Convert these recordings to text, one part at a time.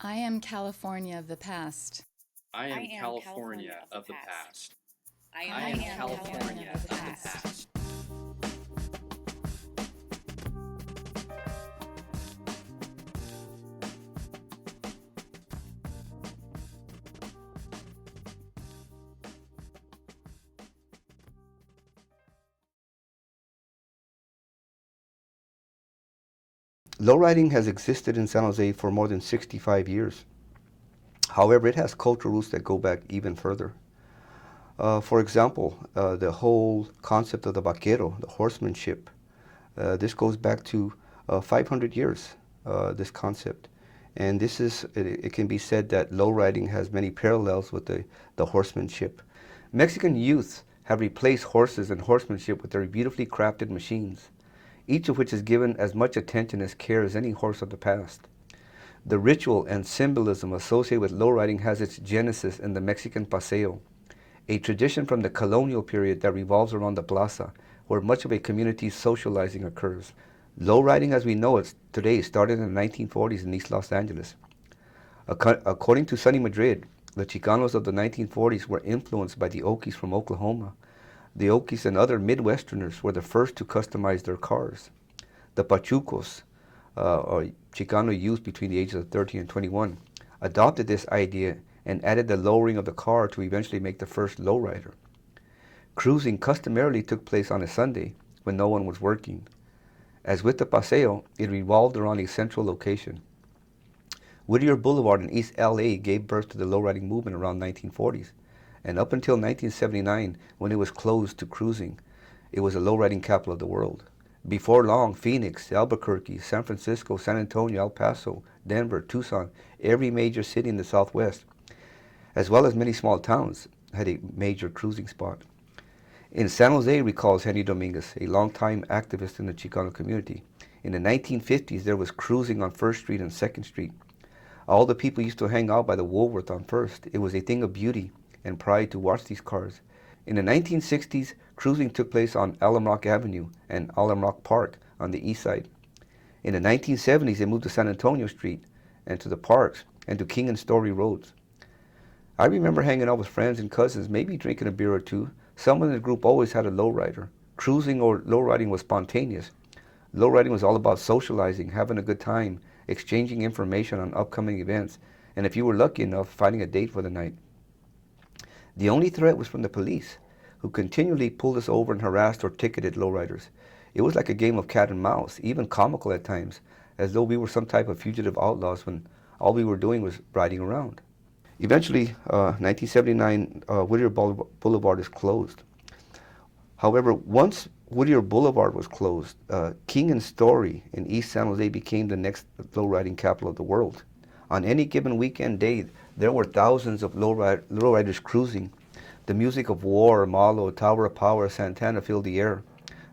I am California of the past. I I am am California California of the of the past. past. I am I I am am California California of of the the California of the past. past. past. Lowriding has existed in San Jose for more than 65 years. However, it has cultural roots that go back even further. For example, the whole concept of the vaquero, the horsemanship, this goes back to 500 years, this concept. And it can be said that lowriding has many parallels with the horsemanship. Mexican youth have replaced horses and horsemanship with their beautifully crafted machines, each of which is given as much attention as care as any horse of the past. The ritual and symbolism associated with lowriding has its genesis in the Mexican paseo, a tradition from the colonial period that revolves around the plaza, where much of a community's socializing occurs. Lowriding as we know it today started in the 1940s in East Los Angeles. According to Sonny Madrid, the Chicanos of the 1940s were influenced by the Okies from Oklahoma. The Okies and other Midwesterners were the first to customize their cars. The Pachucos, or Chicano youth between the ages of 13 and 21, adopted this idea and added the lowering of the car to eventually make the first lowrider. Cruising customarily took place on a Sunday when no one was working. As with the paseo, it revolved around a central location. Whittier Boulevard in East LA gave birth to the lowriding movement around 1940s, and up until 1979, when it was closed to cruising, it was the lowriding capital of the world. Before long, Phoenix, Albuquerque, San Francisco, San Antonio, El Paso, Denver, Tucson, every major city in the Southwest, as well as many small towns, had a major cruising spot. In San Jose, recalls Henry Dominguez, a longtime activist in the Chicano community, in the 1950s there was cruising on 1st Street and 2nd Street. All the people used to hang out by the Woolworth on 1st. It was a thing of beauty and pride to watch these cars. In the 1960s, cruising took place on Alum Rock Avenue and Alum Rock Park on the east side. In the 1970s, they moved to San Antonio Street and to the parks and to King and Story roads. I remember hanging out with friends and cousins, maybe drinking a beer or two. Someone in the group always had a lowrider. Cruising or lowriding was spontaneous. Lowriding was all about socializing, having a good time, exchanging information on upcoming events, and if you were lucky enough, finding a date for the night. The only threat was from the police, who continually pulled us over and harassed or ticketed lowriders. It was like a game of cat and mouse, even comical at times, as though we were some type of fugitive outlaws when all we were doing was riding around. Eventually, 1979, Whittier Boulevard is closed. However, once Whittier Boulevard was closed, King and Story in East San Jose became the next lowriding capital of the world. On any given weekend day, there were thousands of lowriders cruising. The music of War, Malo, Tower of Power, Santana filled the air.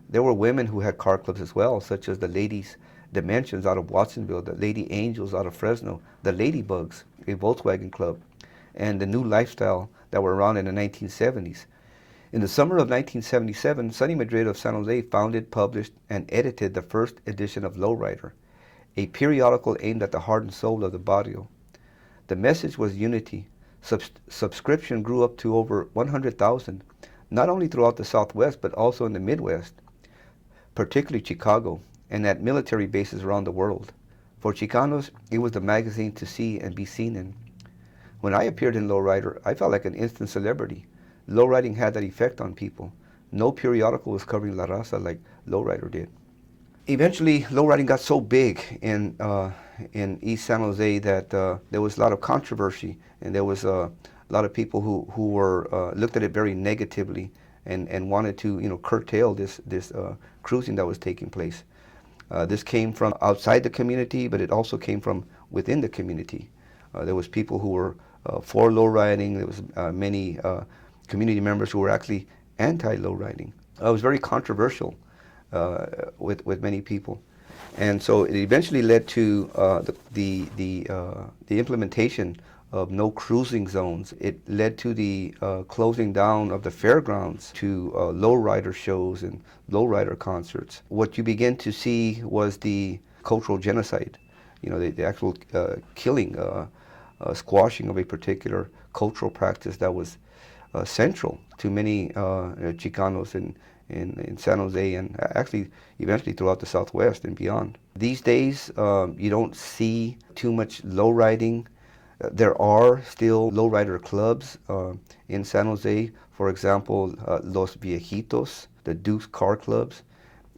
There were women who had car clubs as well, such as the Ladies Dimensions out of Watsonville, the Lady Angels out of Fresno, the Ladybugs, a Volkswagen club, and the New Lifestyle that were around in the 1970s. In the summer of 1977, Sonny Madrid of San Jose founded, published, and edited the first edition of Lowrider, a periodical aimed at the heart and soul of the barrio. The message was unity. Subscription grew up to over 100,000, not only throughout the Southwest, but also in the Midwest, particularly Chicago, and at military bases around the world. For Chicanos, it was the magazine to see and be seen in. When I appeared in Lowrider, I felt like an instant celebrity. Lowriding had that effect on people. No periodical was covering La Raza like Lowrider did. Eventually, lowriding got so big in East San Jose that there was a lot of controversy, and there was a lot of people who were looked at it very negatively and wanted to curtail this cruising that was taking place. This came from outside the community, but it also came from within the community. There was people who were for lowriding. There was many community members who were actually anti-lowriding. It was very controversial with many people, and so it eventually led to the implementation of no cruising zones. It led to the closing down of the fairgrounds to lowrider shows and lowrider concerts. What you begin to see was the cultural genocide, the actual killing. squashing of a particular cultural practice that was central to many Chicanos in San Jose and actually eventually throughout the Southwest and beyond. These days, you don't see too much lowriding. There are still lowrider clubs in San Jose. For example, Los Viejitos, the Duke's Car Clubs,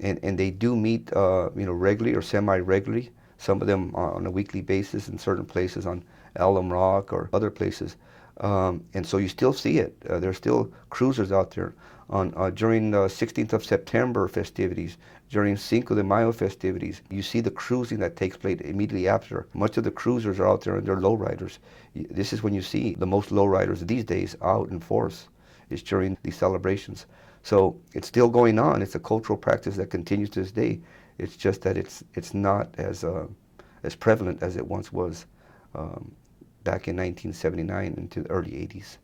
and they do meet regularly or semi-regularly. Some of them on a weekly basis in certain places on Alum Rock or other places. And so you still see it. There's still cruisers out there during the 16th of September festivities, during Cinco de Mayo festivities. You see the cruising that takes place immediately after. Much of the cruisers are out there and they're lowriders. This is when you see the most lowriders these days out in force, is during these celebrations. So it's still going on. It's a cultural practice that continues to this day. It's just that it's not as prevalent as it once was back in 1979 into the early 80s.